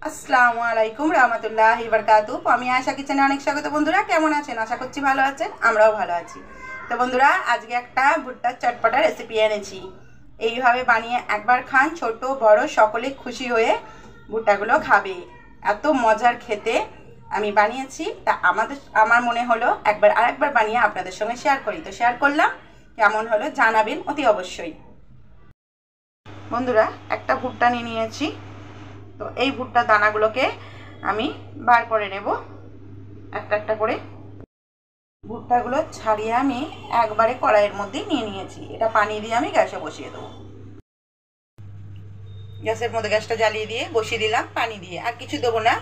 আসসালামু আলাইকুম রহমতুল্লাহি বারাকাতু। আমি আশা কিচেনে অনেক স্বাগত। বন্ধুরা কেমন আছেন? আশা করছি ভালো আছেন, আমরাও ভালো আছি। তো বন্ধুরা আজকে একটা ভুট্টার চটপটা রেসিপি এনেছি। এইভাবে বানিয়ে একবার খান, ছোট বড় সকলে খুশি হয়ে ভুট্টাগুলো খাবে। এত মজার খেতে আমি বানিয়েছি, তা আমার মনে হলো আরেকবার বানিয়ে আপনাদের সঙ্গে শেয়ার করি। তো শেয়ার করলাম, কেমন হলো জানাবেন অতি অবশ্যই। বন্ধুরা একটা ভুট্টা নিয়ে নিয়েছি, তো এই ভুট্টার দানাগুলোকে আমি বার করে নেব একটা একটা করে। ভুট্টাগুলো ছাড়িয়ে আমি একবারে কড়াইয়ের মধ্যে নিয়ে নিয়েছি। এটা পানি দিয়ে আমি গ্যাসে বসিয়ে দেবো। গ্যাসের মধ্যে গ্যাসটা জ্বালিয়ে দিয়ে বসিয়ে দিলাম পানি দিয়ে, আর কিছু দেবো না,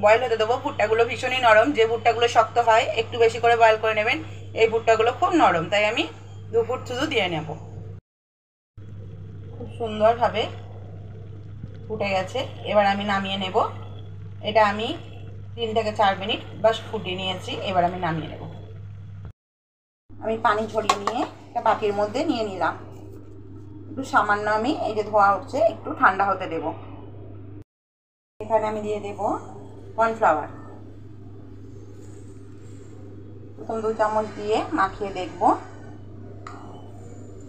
বয়েল হতে দেবো। ভুট্টাগুলো ভীষণই নরম, যে ভুট্টাগুলো শক্ত হয় একটু বেশি করে বয়েল করে নেবেন। এই ভুট্টাগুলো খুব নরম, তাই আমি 2 ফুট শুধু দিয়ে নেব। খুব সুন্দরভাবে ফুটে গেছে, এবার আমি নামিয়ে নেব। এটা আমি 3 থেকে 4 মিনিট বাস ফুটিয়ে নিয়েছি, এবার আমি নামিয়ে নেব। আমি পানি ঝরিয়ে নিয়ে একটা বাটির মধ্যে নিয়ে নিলাম। একটু সামান্য আমি এই যে ধোয়া উঠছে একটু ঠান্ডা হতে দেব। এখানে আমি দিয়ে দেব কর্নফ্লাওয়ার। প্রথম 2 চামচ দিয়ে মাখিয়ে দেখব,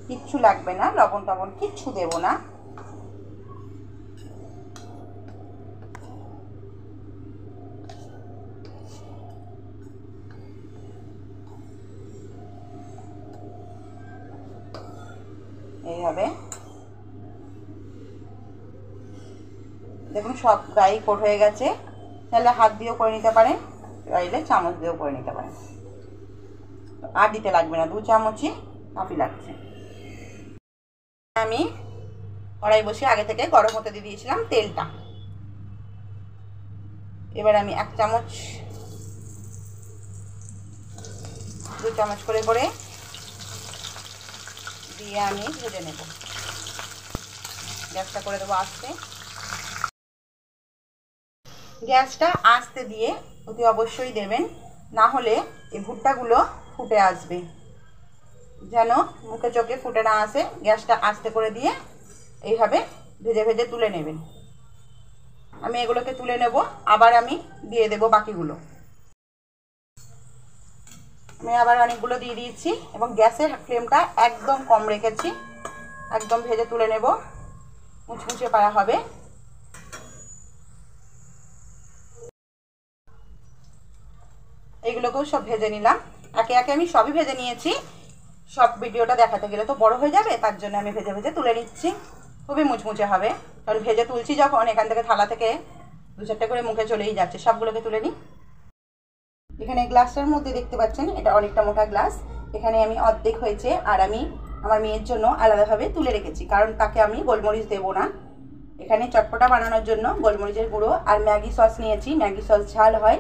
কিচ্ছু লাগবে না, লবণ টবণ কিচ্ছু দেব না। এইভাবে দেখুন সব গায়ে কোট হয়ে গেছে। তাহলে হাত দিয়েও করে নিতে পারেন, চাইলে চামচ দিয়েও করে নিতে পারেন। আর দিতে লাগবে না, 2 চামচই কাফি লাগছে। আমি কড়াই বসে আগে থেকে গরম হতে দিয়ে দিয়েছিলাম তেলটা। এবার আমি 1 চামচ 2 চামচ করে করে দিয়ে আমি ভেজে নেব। গ্যাসটা করে দেবো আস্তে। গ্যাসটা আস্তে দিয়ে অতি অবশ্যই দেবেন, না হলে এই ভুট্টাগুলো ফুটে আসবে। যেন মুখে চোখে ফুটে না আসে, গ্যাসটা আস্তে করে দিয়ে এইভাবে ভেজে ভেজে তুলে নেবেন। আমি এগুলোকে তুলে নেব, আবার আমি দিয়ে দেব বাকিগুলো। আমি আবার অনেকগুলো দিয়ে দিয়েছি এবং গ্যাসের ফ্লেমটা একদম কম রেখেছি। একদম ভেজে তুলে নেব, মুচমুচে পারা হবে। এইগুলোকেও সব ভেজে নিলাম, একে একে আমি সবই ভেজে নিয়েছি। সব ভিডিওটা দেখাতে গেলে তো বড় হয়ে যাবে, তার জন্য আমি ভেজে ভেজে তুলে নিচ্ছি। খুবই মুচমুচে হবে, কারণ ভেজে তুলছি যখন এখান থেকে থালা থেকে 2-4টে করে মুখে চলেই যাচ্ছে। সবগুলোকে তুলে নিই। এখানে গ্লাসটার মধ্যে দেখতে পাচ্ছেন, এটা অনেকটা মোটা গ্লাস। এখানে আমি অর্ধেক হয়েছে, আর আমি আমার মেয়ের জন্য আলাদাভাবে তুলে রেখেছি, কারণ তাকে আমি গোলমরিচ দেবো না। এখানে চটপটা বানানোর জন্য গোলমরিচের গুঁড়ো আর ম্যাগি সস নিয়েছি। ম্যাগি সস ঝাল হয়,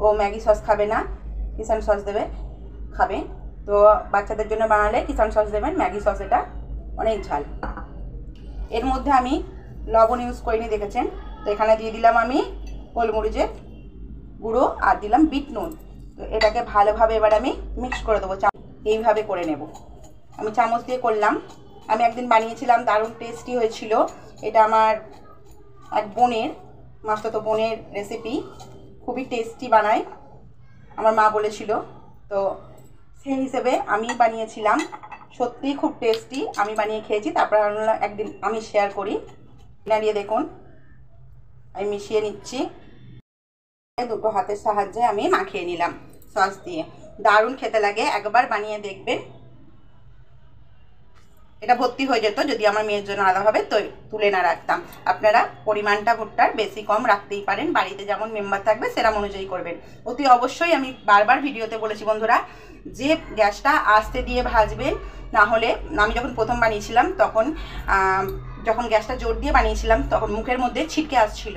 ও ম্যাগি সস খাবে না, কিষান সস খাবে। তো বাচ্চাদের জন্য বানালে কিষান সস দেবেন, ম্যাগি সস এটা অনেক ঝাল। এর মধ্যে আমি লবণ ইউজ করিনি, দেখেছেন। তো এখানে দিয়ে দিলাম আমি গোলমরিচের গুঁড়ো আর দিলাম বিট নুন। তো এটাকে ভালোভাবে এবার আমি মিক্স করে দেবো। এইভাবে করে নেব। আমি চামচ দিয়ে করলাম। আমি একদিন বানিয়েছিলাম, দারুণ টেস্টি হয়েছিল। এটা আমার এক বোনের, মাস্টাতো বোনের রেসিপি, খুবই টেস্টি বানায়, আমার মা বলেছিল। তো সেই হিসেবে আমি বানিয়েছিলাম, সত্যিই খুব টেস্টি। আমি বানিয়ে খেয়েছি, তারপর একদিন আমি শেয়ার করি। নাড়িয়ে দেখুন, আমি মিশিয়ে নিচ্ছি। 2 হাতের সাহায্যে আমি মাখিয়ে নিলাম সস দিয়ে। দারুণ খেতে লাগে, একবার বানিয়ে দেখবেন। এটা ভর্তি হয়ে যেত যদি আমার মেয়ের জন্য আলাদাভাবে তুলে না রাখতাম। আপনারা পরিমাণটা ভুট্টার বেশি কম রাখতেই পারেন, বাড়িতে যেমন মেম্বার থাকবে সেরকম অনুযায়ী করবেন। অতি অবশ্যই আমি বারবার ভিডিওতে বলেছি বন্ধুরা, যে গ্যাসটা আস্তে দিয়ে ভাজবেন। না হলে আমি যখন প্রথম বানিয়েছিলাম তখন যখন গ্যাসটা জোর দিয়ে বানিয়েছিলাম তখন মুখের মধ্যে ছিটকে আসছিল।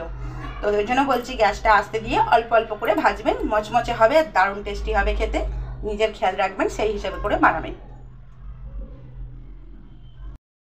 তো ওই জন্য বলছি গ্যাসটা আস্তে দিয়ে অল্প অল্প করে ভাজবেন, মচমচে হবে, দারুণ টেস্টি হবে খেতে। নিজের খেয়াল রাখবেন, সেই হিসেবে করে বানাবেন।